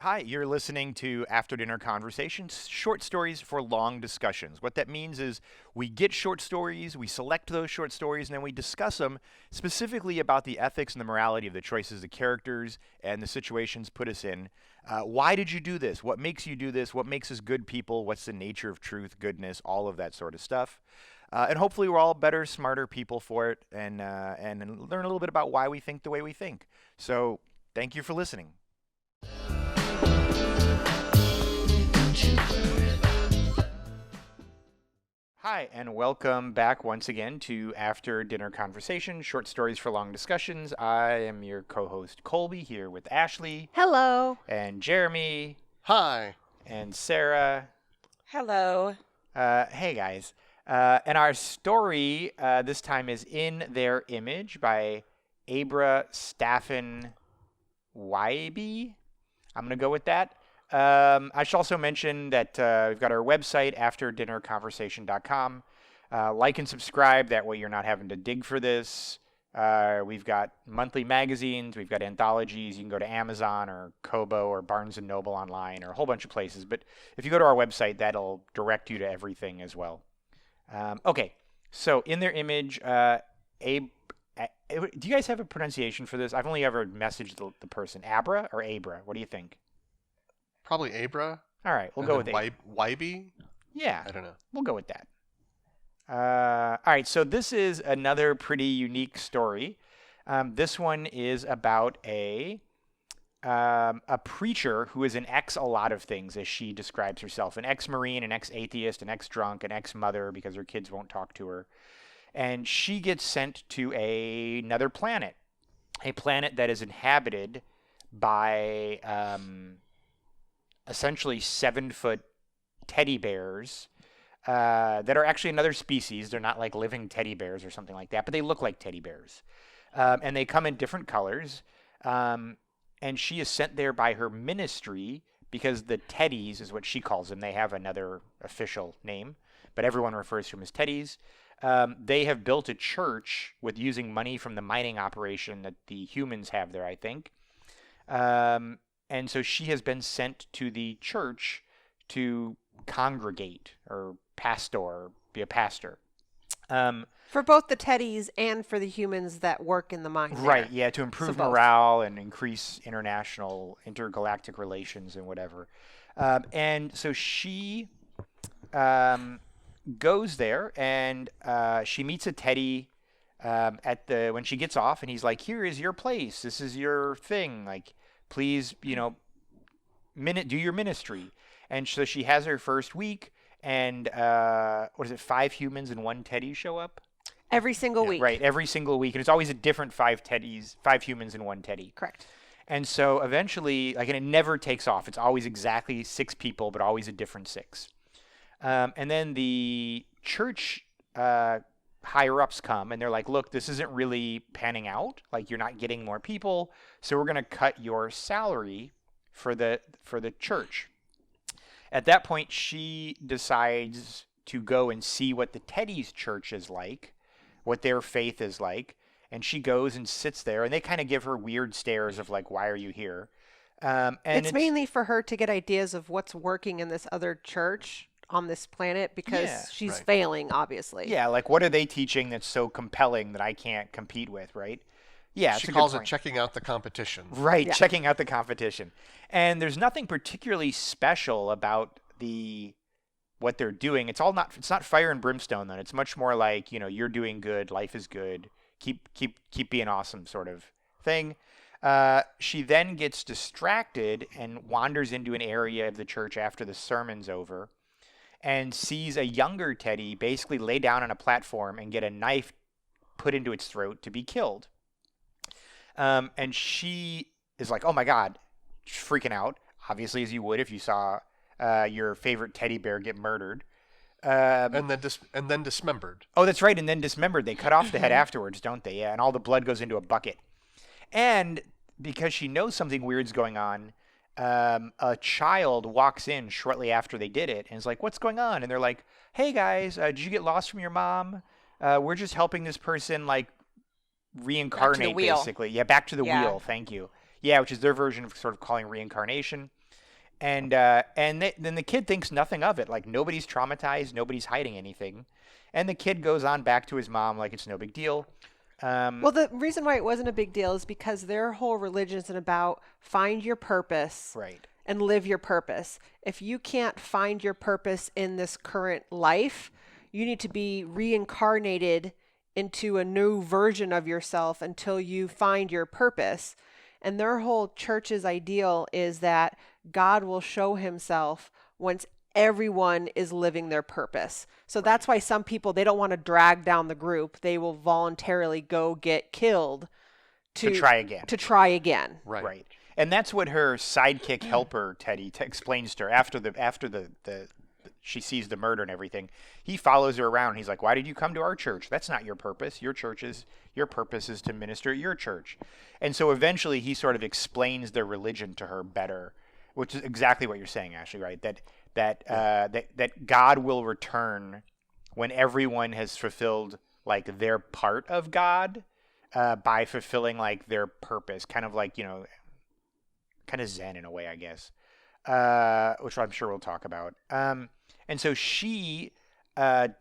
Hi, you're listening to After Dinner Conversations, short stories for long discussions. What that means is we get short stories, we select those short stories, and then we discuss them specifically about the ethics and the morality of the choices the characters and the situations put us in. Why did you do this? What makes you do this? What makes us good people? What's the nature of truth, goodness, all of that sort of stuff. And hopefully we're all better, smarter people for it and learn a little bit about why we think the way we think. So thank you for listening. Hi, and welcome back once again to After Dinner Conversation, short stories for long discussions. I am your co-host Colby here with Ashley. Hello. And Jeremy. Hi. And Sarah. Hello. Hey, guys. And our story this time is In Their Image by Abra Staffin-Wiebe. I'm going to go with that. I should also mention that we've got our website, afterdinnerconversation.com. Like and subscribe. That way you're not having to dig for this. We've got monthly magazines. We've got anthologies. You can go to Amazon or Kobo or Barnes & Noble online or a whole bunch of places. But if you go to our website, that'll direct you to everything as well. Okay, so In Their Image, do you guys have a pronunciation for this? I've only ever messaged the person. Abra or Abra? What do you think? Probably Abra. All right, we'll go with Wiebe? Yeah. I don't know. We'll go with that. All right, so this is another pretty unique story. This one is about a preacher who is an a lot of things, as she describes herself. An ex-Marine, an ex-atheist, an ex-drunk, an ex-mother because her kids won't talk to her. And she gets sent to another planet, a planet that is inhabited by essentially 7-foot teddy bears that are actually another species. They're not like living teddy bears or something like that, but they look like teddy bears. And they come in different colors. And she is sent there by her ministry because the teddies is what she calls them. They have another official name, but everyone refers to them as teddies. They have built a church with using money from the mining operation that the humans have there, I think. And so she has been sent to the church to congregate or be a pastor. For both the teddies and for the humans that work in the mine. Right, yeah, to improve morale and increase intergalactic relations and whatever. And so she goes there and she meets a teddy when she gets off, and he's like, "Here is your place. This is your thing. Like, please, do your ministry." And so she has her first week, and 5 humans and 1 teddy show up? Every single week. Right, every single week. And it's always a different 5 humans and 1 teddy. Correct. And so eventually, and it never takes off. It's always exactly 6 people, but always a different 6. And then the church higher-ups come, and they're like, "Look, this isn't really panning out. Like, you're not getting more people, so we're going to cut your salary for the church." At that point, she decides to go and see what the Teddy's church is like, what their faith is like, and she goes and sits there, and they kind of give her weird stares of like, "Why are you here?" And it's mainly for her to get ideas of what's working in this other church on this planet because she's failing, obviously. Yeah, like what are they teaching that's so compelling that I can't compete with, right? Yeah, she calls it checking out the competition. Right, yeah. Checking out the competition. And there's nothing particularly special about what they're doing. It's not fire and brimstone then. It's much more like, you're doing good, life is good, keep being awesome sort of thing. She then gets distracted and wanders into an area of the church after the sermon's over and sees a younger teddy basically lay down on a platform and get a knife put into its throat to be killed. And she is like, "Oh my God," freaking out, obviously, as you would if you saw your favorite teddy bear get murdered. And then dismembered. Oh, that's right, and then dismembered. They cut off the head afterwards, don't they? Yeah, and all the blood goes into a bucket. And because she knows something weird's going on, a child walks in shortly after they did it and is like, "What's going on?" And they're like, "Hey, guys, did you get lost from your mom? We're just helping this person, like, reincarnate, basically." Yeah, back to the wheel. Thank you. Yeah, which is their version of sort of calling reincarnation. Then the kid thinks nothing of it. Like, nobody's traumatized, nobody's hiding anything. And the kid goes on back to his mom like it's no big deal. Well, the reason why it wasn't a big deal is because their whole religion is about find your purpose Right. and live your purpose. If you can't find your purpose in this current life, you need to be reincarnated into a new version of yourself until you find your purpose. And their whole church's ideal is that God will show himself once everyone is living their purpose. So that's why some people, they don't want to drag down the group. They will voluntarily go get killed to try again. Right. And that's what her sidekick helper Teddy explains to her after the she sees the murder and everything. He follows her around. He's like, "Why did you come to our church? That's not your purpose. Your purpose is to minister at your church." And so eventually he sort of explains their religion to her better, which is exactly what you're saying, Ashley, right? That God will return when everyone has fulfilled like their part of God by fulfilling like their purpose, kind of like, kind of Zen in a way, I guess, which I'm sure we'll talk about. And so she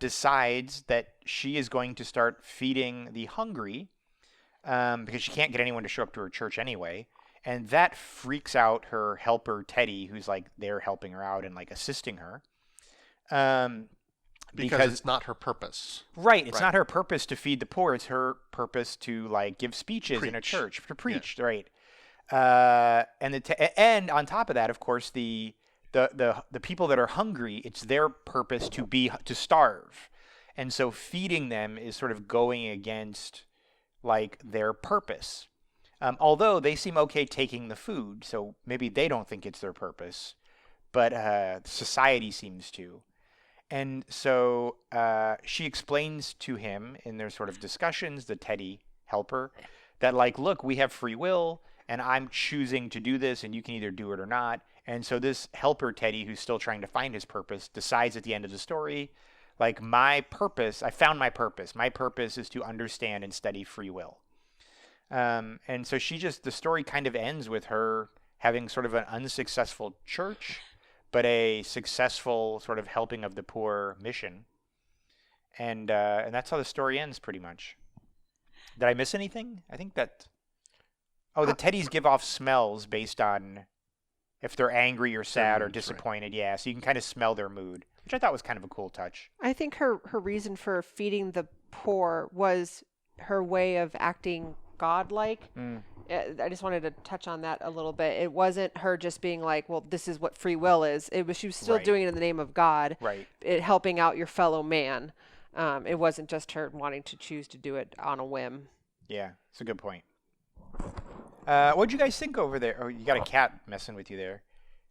decides that she is going to start feeding the hungry because she can't get anyone to show up to her church anyway. And that freaks out her helper, Teddy, who's like there helping her out and like assisting her. Because it's not her purpose. Right. It's not her purpose to feed the poor. It's her purpose to like give speeches in a church, to preach. Yeah. Right. And on top of that, of course, the people that are hungry, it's their purpose to starve. And so feeding them is sort of going against like their purpose. Although they seem okay taking the food, so maybe they don't think it's their purpose, but society seems to. And so she explains to him in their sort of discussions, the Teddy helper, that like, look, we have free will, and I'm choosing to do this, and you can either do it or not. And so this helper, Teddy, who's still trying to find his purpose, decides at the end of the story, like, I found my purpose. My purpose is to understand and study free will. And so the story kind of ends with her having sort of an unsuccessful church, but a successful sort of helping of the poor mission. And that's how the story ends pretty much. Did I miss anything? I think that... Oh, the Teddies give off smells based on if they're angry or sad or disappointed. Right. Yeah, so you can kind of smell their mood, which I thought was kind of a cool touch. I think her reason for feeding the poor was her way of acting godlike. I just wanted to touch on that a little bit. It wasn't her just being like, well, this is what free will is. She was still doing it in the name of God, right? Helping out your fellow man. It wasn't just her wanting to choose to do it on a whim. Yeah, it's a good point. What'd you guys think over there? Oh, you got a cat messing with you there.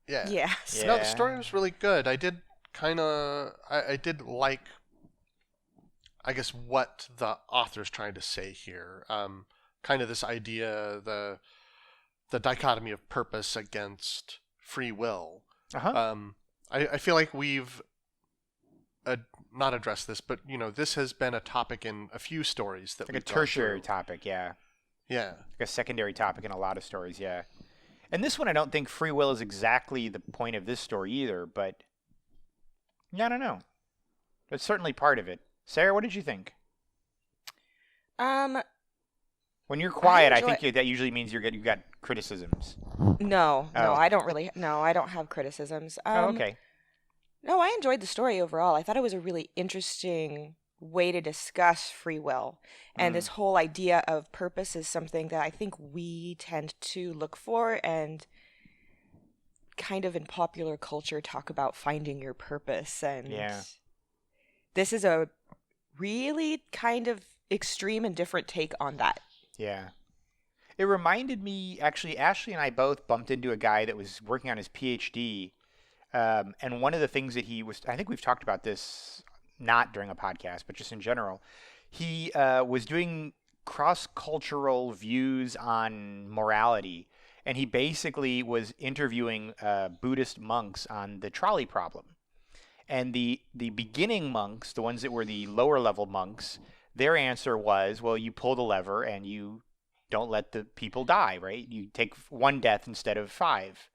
Yeah. Yes. Yeah. No, the story was really good. I did like, I guess, what the author's trying to say here. Kind of this idea, the dichotomy of purpose against free will. Uh-huh. I feel like we've not addressed this, but this has been a topic in a few stories that like a tertiary topic, yeah. Yeah. Like a secondary topic in a lot of stories, yeah. And this one, I don't think free will is exactly the point of this story either, but yeah, I don't know. It's certainly part of it. Sarah, what did you think? When you're quiet, I think that usually means you got criticisms. No, I don't have criticisms. Okay. No, I enjoyed the story overall. I thought it was a really interesting way to discuss free will. And this whole idea of purpose is something that I think we tend to look for and kind of in popular culture talk about finding your purpose. And this is a really kind of extreme and different take on that. Yeah. It reminded me, actually, Ashley and I both bumped into a guy that was working on his PhD. And one of the things that I think we've talked about this, not during a podcast, but just in general, he was doing cross-cultural views on morality. And he basically was interviewing Buddhist monks on the trolley problem. And the beginning monks, the ones that were the lower level monks, their answer was, well, you pull the lever and you don't let the people die, right? You take one death instead of 5.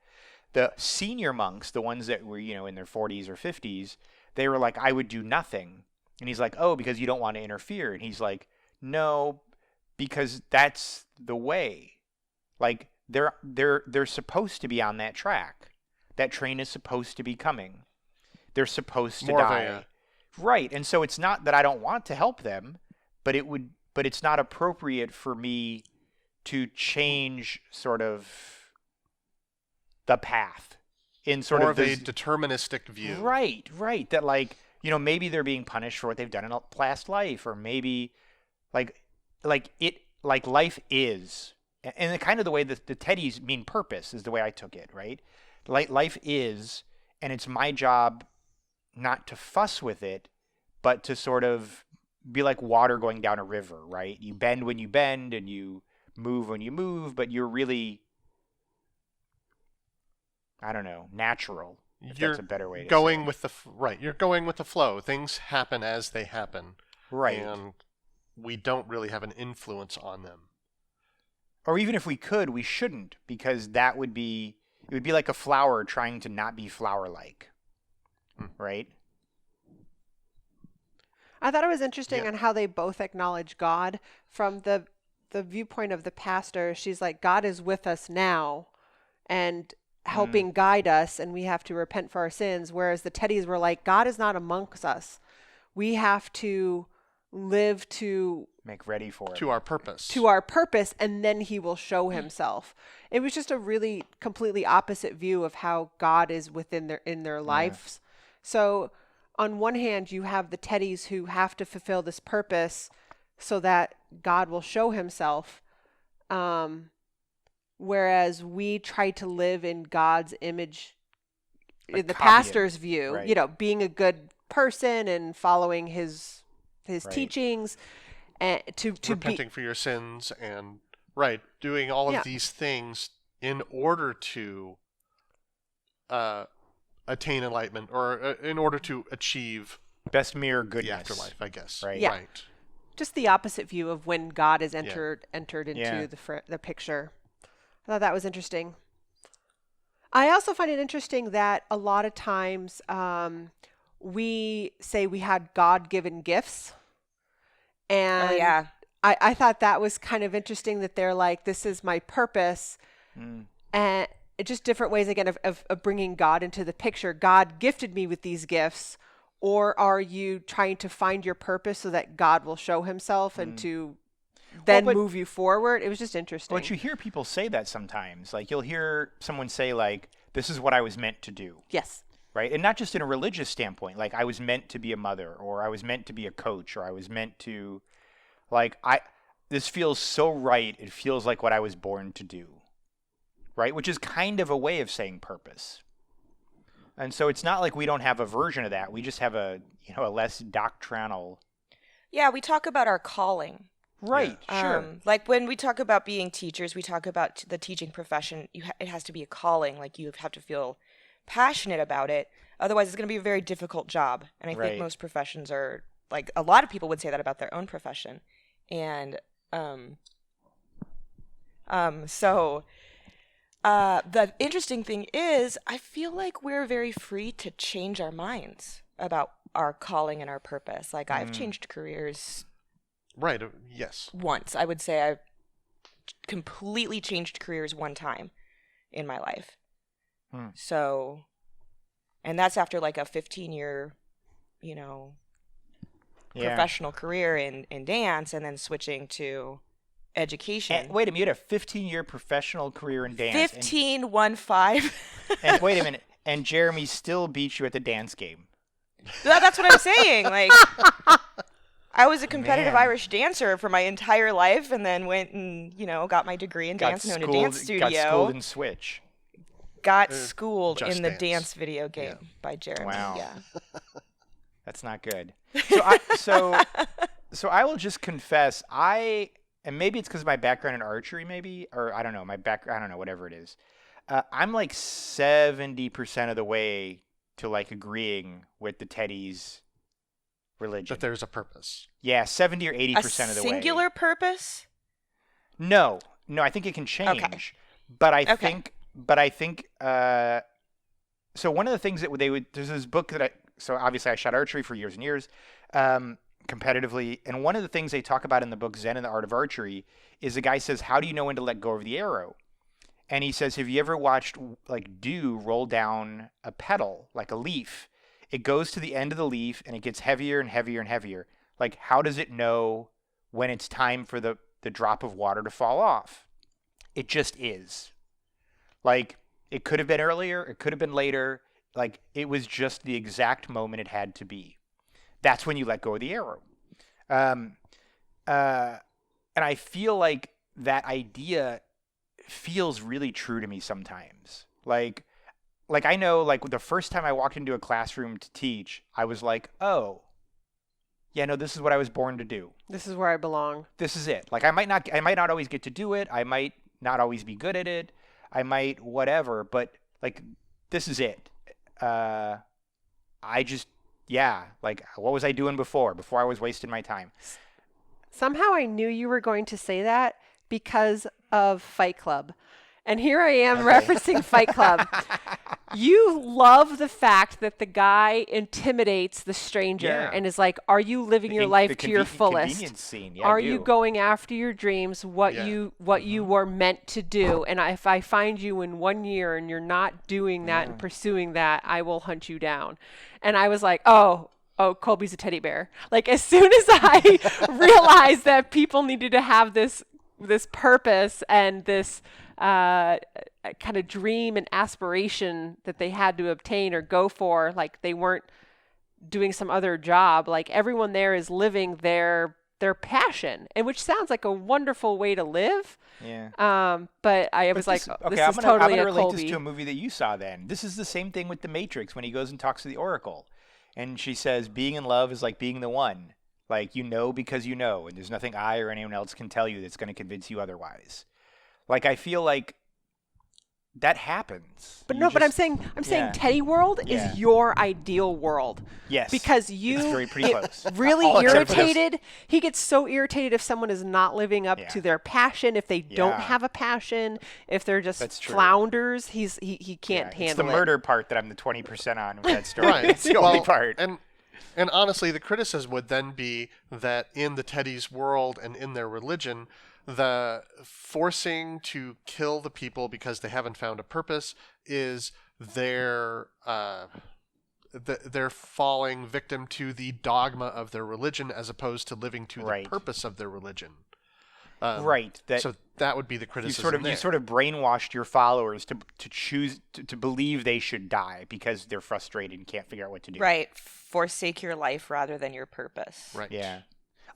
The senior monks, the ones that were, in their 40s or 50s, they were like, I would do nothing. And he's like, oh, because you don't want to interfere. And he's like, no, because that's the way. Like, they're supposed to be on that track. That train is supposed to be coming. They're supposed to die. Right. And so it's not that I don't want to help them, but it's not appropriate for me to change sort of the path in sort more of a deterministic view. Right. That like, maybe they're being punished for what they've done in a past life, or maybe like life is, and the kind of the way that the teddies mean purpose is the way I took it, right? Like life is, and it's my job not to fuss with it, but to sort of be like water going down a river, right? You bend when you bend and you move when you move, but you're really, I don't know, natural. If You're that's a better way to going say it. with the right. You're going with the flow. Things happen as they happen. Right. And we don't really have an influence on them. Or even if we could, we shouldn't, because it would be like a flower trying to not be flower-like. Right? I thought it was interesting on how they both acknowledge God. From the viewpoint of the pastor, she's like, God is with us now and helping guide us, and we have to repent for our sins. Whereas the teddies were like, God is not amongst us. We have to live to Make ready for it. To our purpose. And then he will show himself. It was just a really completely opposite view of how God is in their lives. So on one hand, you have the teddies who have to fulfill this purpose so that God will show himself. Whereas we try to live in God's image, Like in the copy him, pastor's view, right. Being a good person and following his Right. teachings, and to repenting for your sins and doing all of these things in order to attain enlightenment, or in order to achieve Best mere goodness. the afterlife, I guess. Right. Yeah. Right. just the opposite view of when God is entered into Yeah. the picture. I thought that was interesting. I also find it interesting that a lot of times we say we had God-given gifts. And Oh, yeah. I thought that was kind of interesting that they're like, this is my purpose. And just different ways, again, of bringing God into the picture. God gifted me with these gifts. Or are you trying to find your purpose so that God will show himself and to then move you forward? It was just interesting. But you hear people say that sometimes. Like, you'll hear someone say, like, this is what I was meant to do. Yes. Right? And not just in a religious standpoint. Like, I was meant to be a mother, or I was meant to be a coach, or I was meant to, like, this feels so right. It feels like what I was born to do. Right? Which is kind of a way of saying purpose. And so it's not like we don't have a version of that. We just have a less doctrinal. Yeah, we talk about our calling. Right, sure. Like when we talk about being teachers, we talk about the teaching profession. It has to be a calling. Like you have to feel passionate about it. Otherwise, it's going to be a very difficult job. And I think most professions are, like, a lot of people would say that about their own profession. And so the interesting thing is, I feel like we're very free to change our minds about our calling and our purpose. Like, I've changed careers. Right. Yes. Once. I would say I've completely changed careers one time in my life. So, and that's after like a 15-year, professional career in dance, and then switching to education. And wait a minute, you had a 15-year professional career in dance. 15. And wait a minute, and Jeremy still beat you at the dance game. That's what I'm saying. Like, I was a competitive Irish dancer for my entire life, and then went and, got my degree in dance and owned a dance studio. Got schooled in Switch. Got schooled Just in the Dance. Dance video game by Jeremy. Wow. Yeah. That's not good. So I will just confess, and maybe it's because of my background in archery, maybe, or I don't know, I don't know, whatever it is. I'm like 70% of the way to like agreeing with the Teddy's religion. That there's a purpose. Yeah, 70 or 80% of the way. A singular purpose? No, I think it can change. Okay. But I think but I think so. One of the things that there's this book so obviously I shot archery for years and years, competitively, and one of the things they talk about in the book Zen and the Art of Archery is the guy says, how do you know when to let go of the arrow? And he says, have you ever watched like dew roll down a petal, like a leaf? It goes to the end of the leaf and it gets heavier and heavier and heavier. Like, how does it know when it's time for the drop of water to fall off? It just is. Like, it could have been earlier, it could have been later. Like, it was just the exact moment it had to be. That's when you let go of the arrow. And I feel like that idea feels really true to me sometimes. Like I know, like, the first time I walked into a classroom to teach, I was like, oh, yeah, no, this is what I was born to do. This is where I belong. This is it. Like, I might not always get to do it. I might not always be good at it. I might whatever, but like, this is it. I just, yeah, like, what was I doing before I was wasting my time? Somehow I knew you were going to say that because of Fight Club. And here I am referencing Fight Club. You love the fact that the guy intimidates the stranger and is like, are you living your life to your fullest? Scene. Yeah, are you going after your dreams, what you were meant to do? And if I find you in 1 year and you're not doing that and pursuing that, I will hunt you down. And I was like, oh, Colby's a teddy bear. Like, as soon as I realized that people needed to have this purpose and this kind of dream and aspiration that they had to obtain or go for, like they weren't doing some other job, like everyone there is living their passion, and which sounds like a wonderful way to live. Yeah. But I was like, this is totally I'm gonna a relate Colby. this to a movie that you saw then. This is the same thing with The Matrix when he goes and talks to the Oracle. And she says, being in love is like being the one. Like, you know because you know, and there's nothing I or anyone else can tell you that's going to convince you otherwise. Like, I feel like that happens. But I'm saying Teddy World is your ideal world. Yes. Because it's pretty close. Really irritated. He gets so irritated if someone is not living up to their passion, if they don't have a passion, if they're just flounders. He can't handle it. It's the murder part that I'm the 20% on with that story. Right. It's the only part. And honestly, the criticism would then be that in the Teddy's world and in their religion, the forcing to kill the people because they haven't found a purpose is they're falling victim to the dogma of their religion as opposed to living to the purpose of their religion. So that would be the criticism. You sort of brainwashed your followers to choose to believe they should die because they're frustrated and can't figure out what to do. Right. Forsake your life rather than your purpose. Right. Yeah.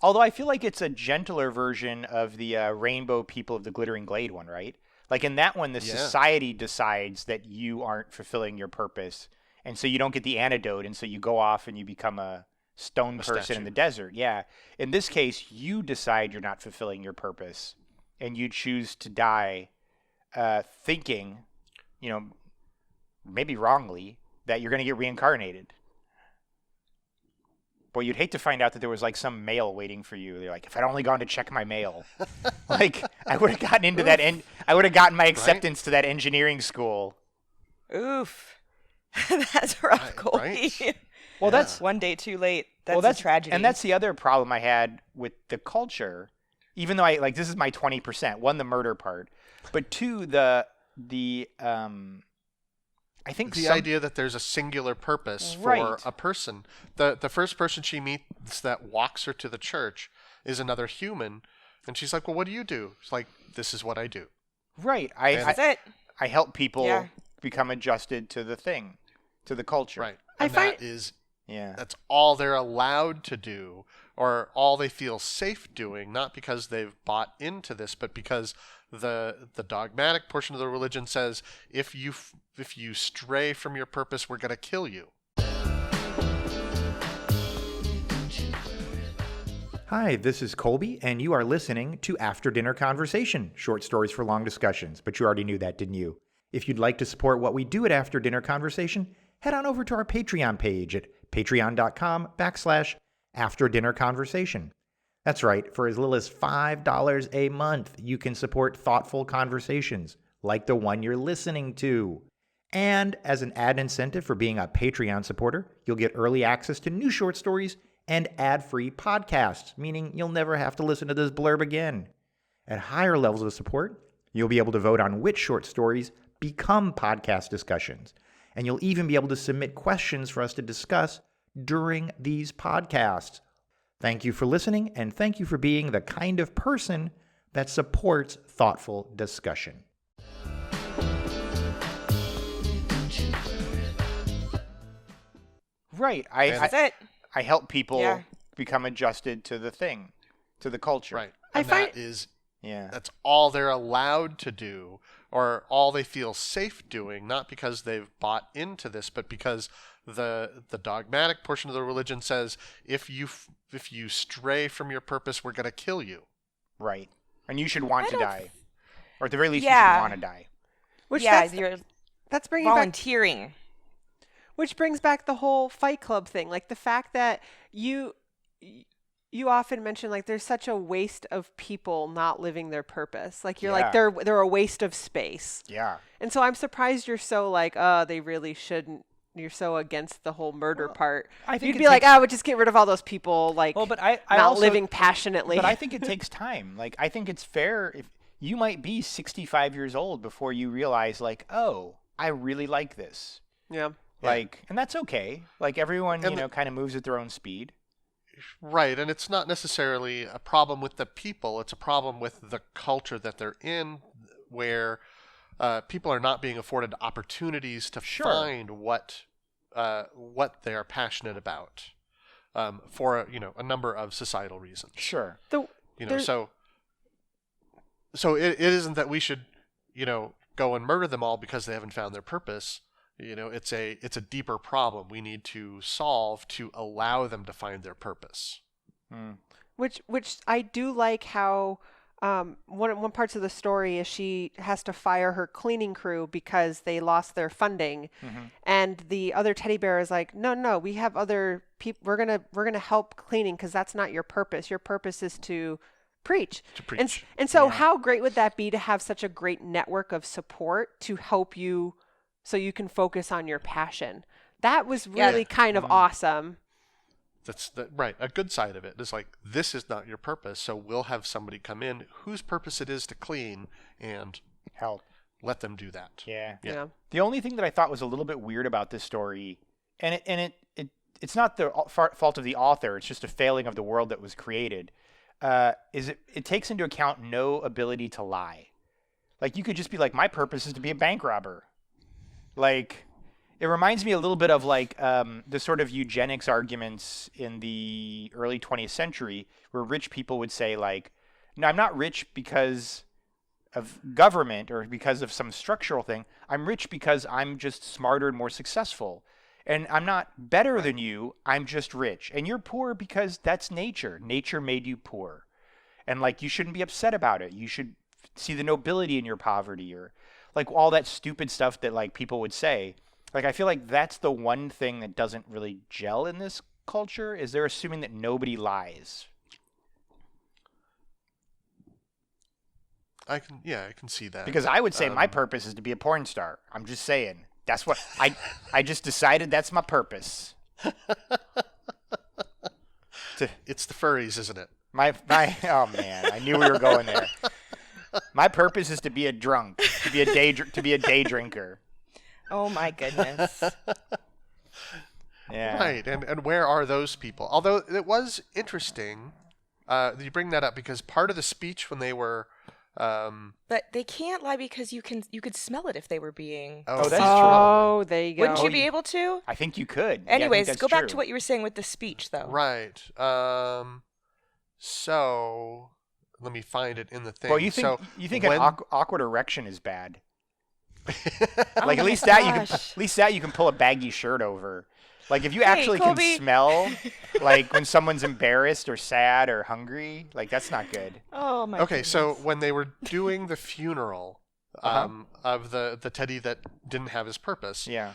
Although I feel like it's a gentler version of the Rainbow People of the Glittering Glade one, right? Like in that one, the society decides that you aren't fulfilling your purpose, and so you don't get the antidote, and so you go off and you become a stone person in the desert. Yeah. In this case, you decide you're not fulfilling your purpose, and you choose to die thinking, maybe wrongly, that you're going to get reincarnated. Boy, you'd hate to find out that there was like some mail waiting for you. They're like, if I'd only gone to check my mail, like I would have gotten into that, and I would have gotten my acceptance to that engineering school. Oof, that's rough, Colby. Right? Well, that's one day too late. That's a tragedy. And that's the other problem I had with the culture. Even though this is my 20%. One, the murder part, but two, I think the idea that there's a singular purpose for a person. The first person she meets that walks her to the church is another human, and she's like, "Well, what do you do?" It's like, "This is what I do." Right. That's it. I help people become adjusted to the culture. Right. And that's all they're allowed to do, or all they feel safe doing, not because they've bought into this, but because the dogmatic portion of the religion says, if you stray from your purpose, we're going to kill you. Hi, this is Colby, and you are listening to After Dinner Conversation, short stories for long discussions. But you already knew that, didn't you? If you'd like to support what we do at After Dinner Conversation, head on over to our Patreon page at patreon.com/After Dinner Conversation. That's right, for as little as $5 a month, you can support thoughtful conversations like the one you're listening to. And as an added incentive for being a Patreon supporter, you'll get early access to new short stories and ad-free podcasts, meaning you'll never have to listen to this blurb again. At higher levels of support, you'll be able to vote on which short stories become podcast discussions, and you'll even be able to submit questions for us to discuss during these podcasts. Thank you for listening, and thank you for being the kind of person that supports thoughtful discussion. Right. That's it. I help people Yeah. become adjusted to the thing, to the culture. Right. I And find- that is Yeah. that's all they're allowed to do, or all they feel safe doing, not because they've bought into this, but because the dogmatic portion of the religion says if you stray from your purpose, we're going to kill you. Right. And you should want I to don't die. Or at the very least, you Yeah. should want to die. Which yeah, that's, you're that's bringing back volunteering. Which brings back the whole Fight Club thing, like the fact that you often mention like there's such a waste of people not living their purpose. Like you're like Yeah. they're a waste of space. Yeah. And so I'm surprised you're so like, oh, they really shouldn't. You're so against the whole murder part. I think You'd it be like, takes- oh, just get rid of all those people, like Well, but I not also, living passionately. But I think it takes time. Like, I think it's fair if you might be 65 years old before you realize, like, oh, I really like this. yeah. Like, and that's okay. Like, everyone, And kind of moves at their own speed. Right, and it's not necessarily a problem with the people, it's a problem with the culture that they're in, where people are not being afforded opportunities to Sure. find what they are passionate about, for a number of societal reasons. Sure. There's- So it isn't that we should go and murder them all because they haven't found their purpose. It's a deeper problem we need to solve to allow them to find their purpose. Mm. Which I do like how one parts of the story is she has to fire her cleaning crew because they lost their funding, and the other teddy bear is like, no, we have other people. We're gonna help cleaning because that's not your purpose. Your purpose is to preach. To preach. And so how great would that be to have such a great network of support to help you so you can focus on your passion? That was really kind of awesome. That's right. A good side of it is like, this is not your purpose, so we'll have somebody come in whose purpose it is to clean and Help. let them do that. Yeah. Yeah. The only thing that I thought was a little bit weird about this story, and it's not the fault of the author, it's just a failing of the world that was created, is it takes into account no ability to lie. Like, you could just be like, my purpose is to be a bank robber. Like, it reminds me a little bit of like the sort of eugenics arguments in the early 20th century, where rich people would say like, no, I'm not rich because of government or because of some structural thing. I'm rich because I'm just smarter and more successful. And I'm not better than you. I'm just rich. And you're poor because that's nature. Nature made you poor. And like, you shouldn't be upset about it. You should see the nobility in your poverty, or like all that stupid stuff that like people would say. Like, I feel like that's the one thing that doesn't really gel in this culture, is they're assuming that nobody lies. I can see that. Because I would say my purpose is to be a porn star. I'm just saying. That's what I just decided that's my purpose. It's the furries, isn't it? My oh man, I knew we were going there. My purpose is to be a drunk, to be a day drinker. Oh my goodness. Yeah. Right, and where are those people? Although it was interesting that you bring that up, because part of the speech when they were But they can't lie because you could smell it if they were being. Oh, that's Oh, there you go. Wouldn't you be able to? I think you could. Yeah, I think Anyways, that's go back true. to what you were saying with the speech, though. right. So let me find it in the thing. Well, you think so an when- awkward erection is bad? Oh Like, at my least that you can pull a baggy shirt over. Like, if you actually Colby. can smell, like when someone's embarrassed or sad or hungry, like that's not good. Oh my. Okay, so goodness. when they were doing the funeral of the teddy that didn't have his purpose, Yeah.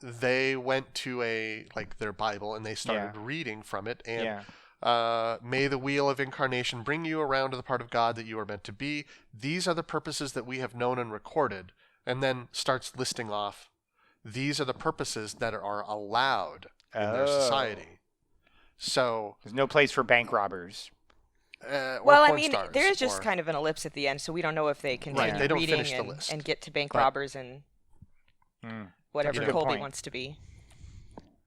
they went to their Bible and they started reading from it, and Yeah. May the wheel of incarnation bring you around to the part of God that you are meant to be. These are the purposes that we have known and recorded. And then starts listing off, these are the purposes that are allowed in their society. So There's no place for bank robbers. or Well, I porn mean, stars, there is just or- kind of an ellipse at the end, so we don't know if they continue they don't reading finish the list. and get to bank But- robbers and whatever That's a good Colby point. wants to be.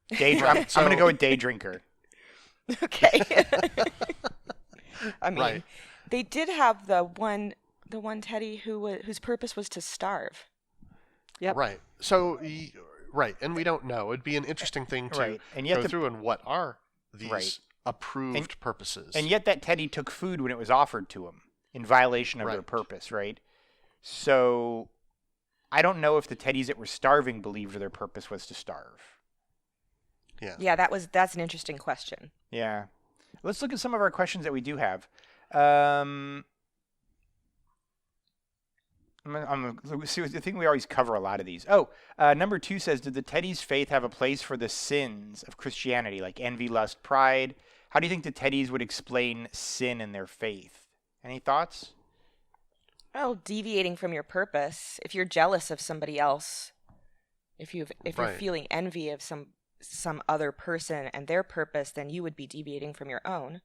Day I'm going to go with day drinker. Okay. I mean, Right. they did have the one teddy whose purpose was to starve. Yep. Right. So, right. And we don't know. It'd be an interesting thing to Right. And yet go the- through and what are these Right. approved purposes. And yet that teddy took food when it was offered to him in violation of their Right. purpose, right? So I don't know if the teddies that were starving believed their purpose was to starve. Yeah, that's an interesting question. Yeah. Let's look at some of our questions that we do have. See, I think we always cover a lot of these. Number 2 says, did the teddies' faith have a place for the sins of Christianity, like envy, lust, pride? How do you think the teddies would explain sin in their faith? Any thoughts? Well, deviating from your purpose. If you're jealous of somebody else, if you're Right. feeling envy of some other person and their purpose, then you would be deviating from your own.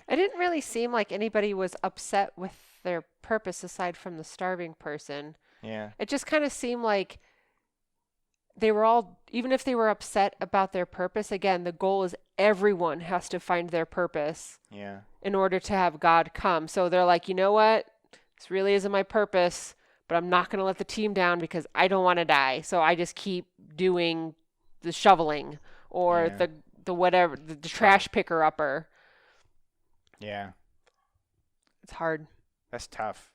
It didn't really seem like anybody was upset with their purpose aside from the starving person. Yeah. It just kind of seemed like they were all, even if they were upset about their purpose, again, the goal is everyone has to find their purpose Yeah. in order to have God come. So they're like, you know what? This really isn't my purpose, but I'm not going to let the team down because I don't want to die. So I just keep doing the shoveling or Yeah. the whatever, the trash picker upper. Yeah. It's hard. That's tough.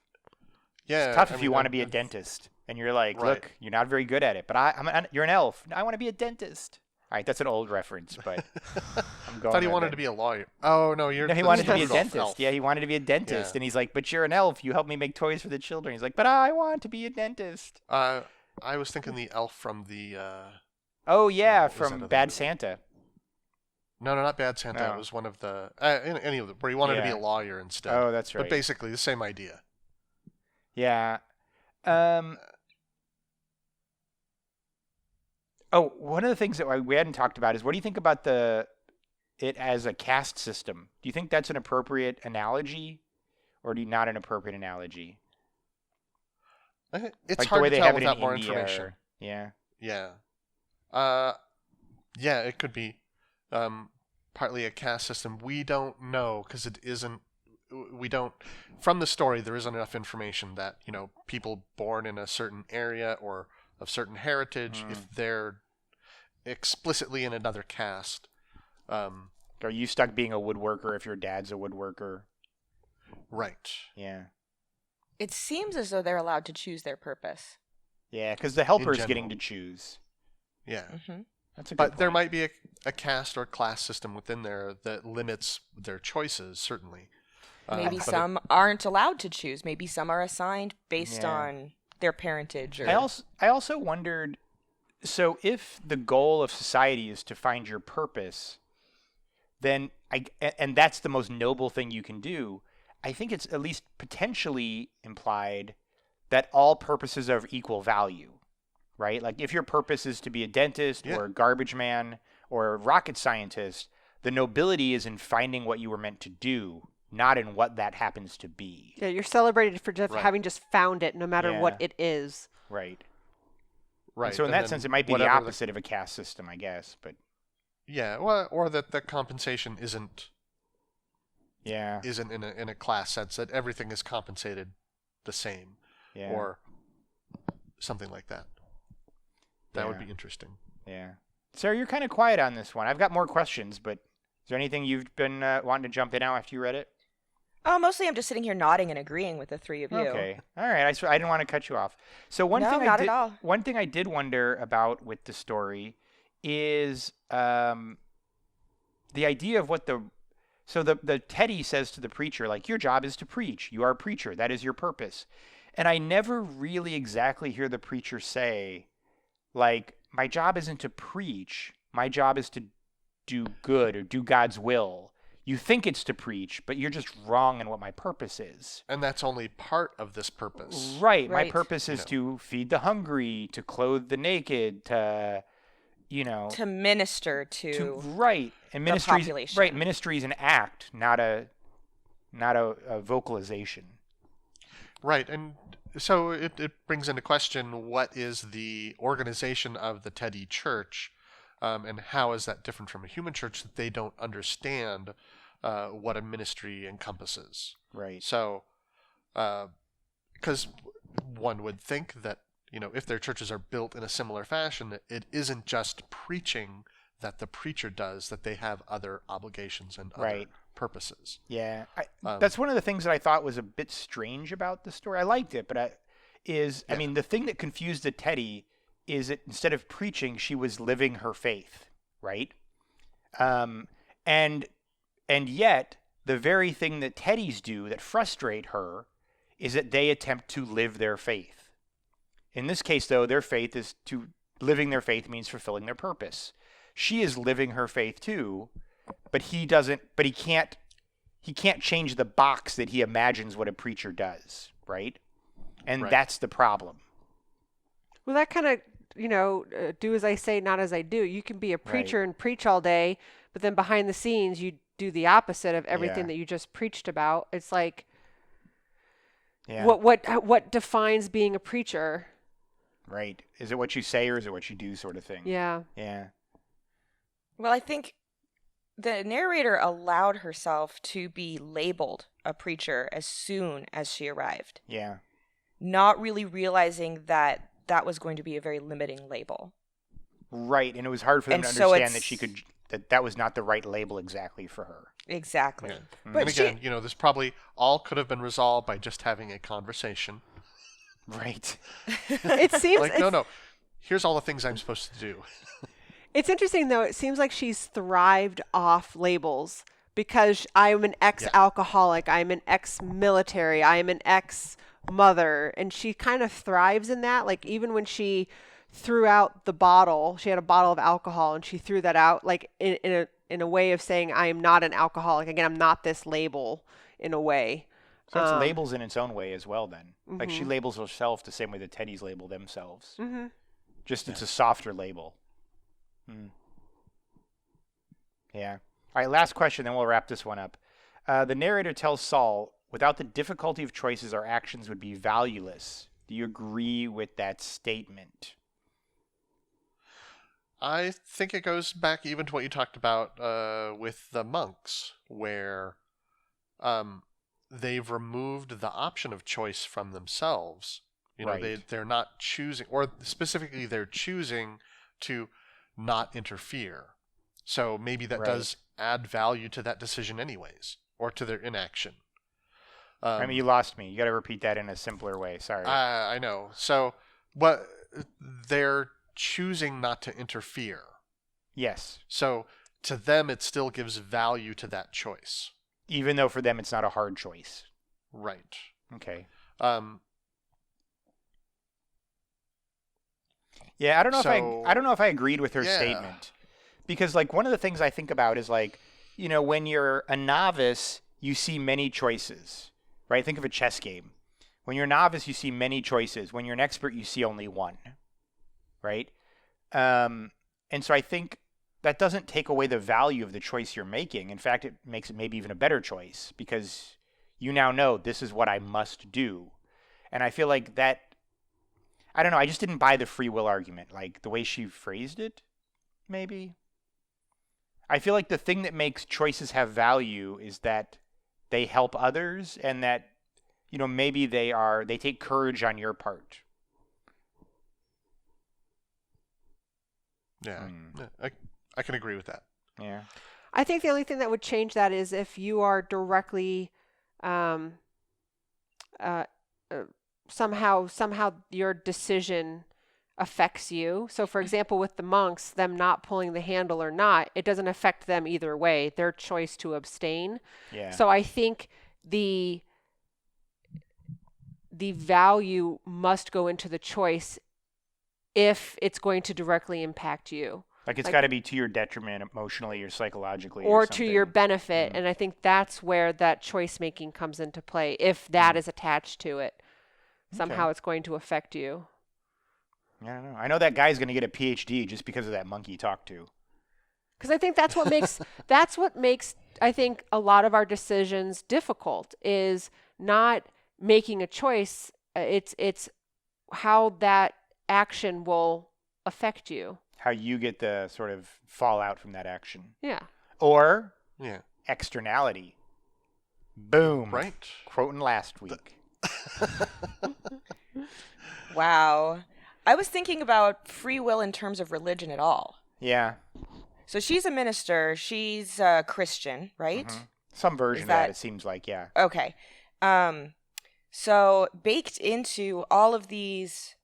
yeah, It's tough I if mean, you want to I'm- be a dentist and you're like, Right. look, you're not very good at it, but you're an elf. I want to be a dentist. All right, that's an old reference, but I'm I going. thought he with wanted it. to be a lawyer. Oh no, you're. No, he that's wanted to be a Rudolph dentist. Elf. Yeah, he wanted to be a dentist, Yeah. and he's like, "But you're an elf. You help me make toys for the children." He's like, "But I want to be a dentist." I was thinking the elf from the. Oh yeah, what was that from other Bad movie? Santa. No, not Bad Santa. No. It was one of the any of them where he wanted to be Yeah. a lawyer instead. Oh, that's right. But basically the same idea. Yeah. One of the things that we hadn't talked about is what do you think about it as a caste system? Do you think that's an appropriate analogy, or do you not an appropriate analogy? It's Like hard the way to they tell have it without in more India. information. Yeah. Yeah. Yeah, it could be partly a caste system. We don't know because it isn't. We don't. From the story, there isn't enough information that people born in a certain area or of certain heritage, if they're explicitly in another caste. Are you stuck being a woodworker if your dad's a woodworker? Right. Yeah. It seems as though they're allowed to choose their purpose. Yeah, because the helper's general. getting to choose. Yeah. Hmm. That's a good But there point. might be a caste or class system within there that limits their choices, certainly. Maybe but some aren't allowed to choose. Maybe some are assigned based Yeah. on their parentage. Or I also wondered, so if the goal of society is to find your purpose, then and that's the most noble thing you can do, I think it's at least potentially implied that all purposes are of equal value, right? Like if your purpose is to be a dentist Yeah. or a garbage man or a rocket scientist, the nobility is in finding what you were meant to do, not in what that happens to be. Yeah, you're celebrated for just Right. having just found it, no matter what Yeah. it is. Right. right. So in and that then sense, it might be the whatever opposite of a caste system, I guess. But yeah, well, or that the compensation isn't yeah, in a class sense, that everything is compensated the same, yeah, or something like that. That would Yeah. be interesting. yeah. Sarah, you're kind of quiet on this one. I've got more questions, but is there anything you've been wanting to jump in now after you read it? Oh, mostly I'm just sitting here nodding and agreeing with the three of you. Okay. All right. I didn't want to cut you off. So No, not at all. One thing I did wonder about with the story is the idea of what the Teddy says to the preacher, like, your job is to preach. You are a preacher. That is your purpose. And I never really exactly hear the preacher say, like, my job isn't to preach. My job is to do good or do God's will. You think it's to preach, but you're just wrong in what my purpose is. And that's only part of this purpose. Right. My Right. purpose is to feed the hungry, to clothe the naked, to, To minister to right. And ministry, population. right. Ministry is an act, not a vocalization. Right, and so it brings into question what is the organization of the Teddy Church, and how is that different from a human church that they don't understand what a ministry encompasses. Right. So, because one would think that, if their churches are built in a similar fashion, it isn't just preaching that the preacher does, that they have other obligations and other Right. purposes. Yeah. That's one of the things that I thought was a bit strange about the story. I liked it, but I mean, the thing that confused the Teddy is that instead of preaching, she was living her faith, right? And yet, the very thing that Teddies do that frustrate her is that they attempt to live their faith. In this case, though, living their faith means fulfilling their purpose. She is living her faith too, but he can't change the box that he imagines what a preacher does, right? And Right. that's the problem. Well, that kind of, do as I say, not as I do. You can be a preacher and preach all day, but then behind the scenes, you do the opposite of everything Yeah. that you just preached about. It's like, Yeah. what defines being a preacher? Right. Is it what you say or is it what you do, sort of thing? Yeah. Yeah. Well, I think the narrator allowed herself to be labeled a preacher as soon as she arrived, Yeah. not really realizing that that was going to be a very limiting label. Right. And it was hard for them And to so understand that was not the right label exactly for her. Exactly. Yeah. But And again, this probably all could have been resolved by just having a conversation. Right. It seems Like, no, here's all the things I'm supposed to do. It's interesting, though. It seems like she's thrived off labels because I'm an ex-alcoholic, I'm an ex-military, I'm an ex-mother, and she kind of thrives in that. Like, even when she threw out the bottle, she had a bottle of alcohol, and she threw that out, like, in a way of saying, I am not an alcoholic. Again, I'm not this label, in a way. So it's labels in its own way as well, then. Like, she labels herself the same way the Teddies label themselves. Mm-hmm. Just it's a softer label. Yeah. All right, last question, then we'll wrap this one up. The narrator tells Saul, without the difficulty of choices, our actions would be valueless. Do you agree with that statement? I think it goes back even to what you talked about with the monks, where they've removed the option of choice from themselves. Right. They're not choosing, or specifically they're choosing to not interfere. So maybe that does add value to that decision anyways, or to their inaction. I mean, you lost me. You got to repeat that in a simpler way. Sorry. I know. So, but they're choosing not to interfere. Yes. So to them, it still gives value to that choice. Even though for them it's not a hard choice. Right. Okay. Um, Yeah, I don't know So- if I don't know if I agreed with her Yeah. statement. Because like one of the things I think about is like, when you're a novice, you see many choices. Right? Think of a chess game. When you're a novice, you see many choices. When you're an expert, you see only one. Right? And so I think that doesn't take away the value of the choice you're making. In fact, it makes it maybe even a better choice because you now know this is what I must do. And I feel like that, I don't know, I just didn't buy the free will argument, like the way she phrased it, maybe. I feel like the thing that makes choices have value is that they help others and that, maybe they take courage on your part. yeah, I can agree with that. Yeah. I think the only thing that would change that is if you are directly somehow your decision affects you. So for example, with the monks, them not pulling the handle or not, it doesn't affect them either way, their choice to abstain. Yeah. So I think the value must go into the choice if it's going to directly impact you. Like it's got to be to your detriment emotionally or psychologically. or to your something. benefit. And I think that's where that choice making comes into play. If that is attached to it, somehow it's going to affect you. I don't know. I know that guy's going to get a PhD just because of that monkey he talked to. Because I think that's what makes I think a lot of our decisions difficult is not making a choice. It's how that action will affect you. How you get the sort of fallout from that action. Yeah. Or Yeah. externality. Boom. Right. Quoting last week. Wow. I was thinking about free will in terms of religion at all. Yeah. So she's a minister. She's a Christian, right? Mm-hmm. Some version of that, it seems like, yeah. Okay. So baked into all of these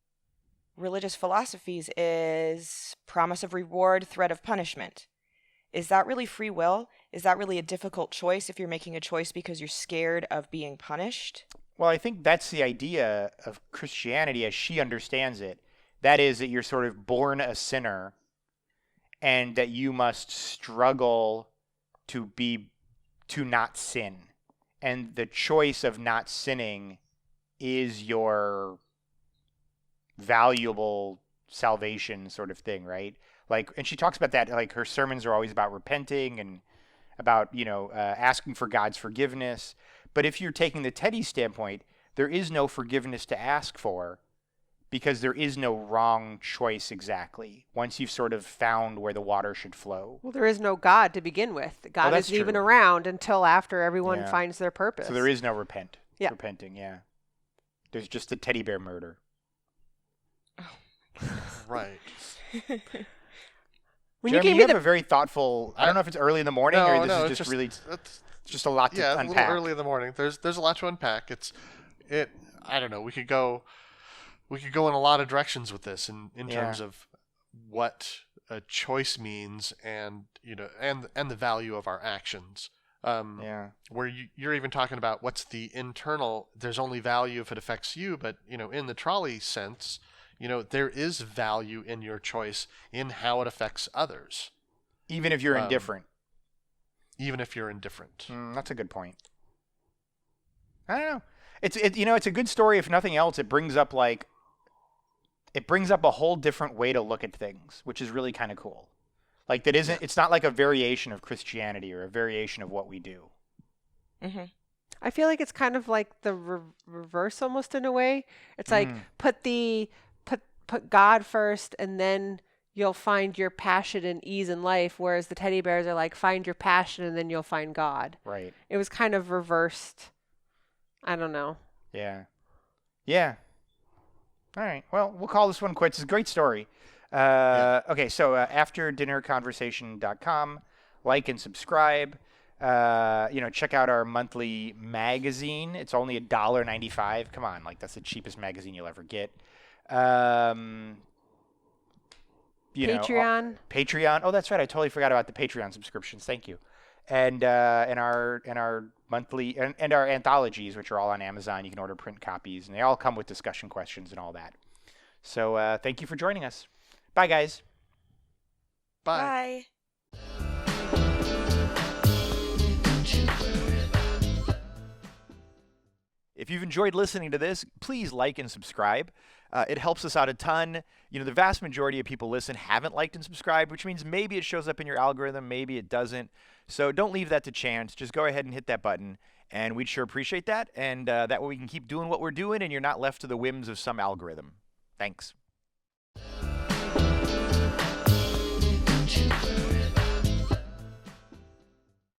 religious philosophies is promise of reward, threat of punishment. Is that really free will? Is that really a difficult choice if you're making a choice because you're scared of being punished? Well, I think that's the idea of Christianity as she understands it. That is that you're sort of born a sinner and that you must struggle to not sin. And the choice of not sinning is your valuable salvation sort of thing, right? Like, and she talks about that, like her sermons are always about repenting and about, asking for God's forgiveness. But if you're taking the Teddy standpoint, there is no forgiveness to ask for because there is no wrong choice exactly once you've sort of found where the water should flow. Well, there is no God to begin with. God that's isn't even true. around until after everyone Yeah. finds their purpose. So there is no repenting, yeah. There's just the teddy bear murder. Right. When Jeremy, you gave you me have a very thoughtful, I don't know if it's early in the morning or this is just really, it's just a lot to yeah, unpack. a little early in the morning. There's a lot to unpack. I don't know. We could go in a lot of directions with this in terms of what a choice means and and the value of our actions. Where you're even talking about what's the internal. There's only value if it affects you, but in the trolley sense, there is value in your choice in how it affects others, Even if you're indifferent. Even if you're indifferent. That's a good point. I don't know. It's a good story. If nothing else, it brings up a whole different way to look at things, which is really kind of cool. Like that isn't. It's not like a variation of Christianity or a variation of what we do. Mm-hmm. I feel like it's kind of like the reverse almost in a way. It's like put God first and then you'll find your passion and ease in life, whereas the teddy bears are like find your passion and then you'll find God. Right. It was kind of reversed. I don't know. Yeah. Yeah. All right. Well, we'll call this one quits. It's a great story. Okay, so afterdinnerconversation.com. Like and subscribe. Check out our monthly magazine. It's only $1.95. Come on, like that's the cheapest magazine you'll ever get. Patreon. Patreon. Oh, that's right. I totally forgot about the Patreon subscriptions. Thank you. And our monthly and our anthologies, which are all on Amazon. You can order print copies, and they all come with discussion questions and all that. So thank you for joining us. Bye, guys. Bye. If you've enjoyed listening to this, please like and subscribe. It helps us out a ton. The vast majority of people haven't liked and subscribed, which means maybe it shows up in your algorithm, maybe it doesn't. So don't leave that to chance. Just go ahead and hit that button, and we'd sure appreciate that. And that way we can keep doing what we're doing, and you're not left to the whims of some algorithm. Thanks.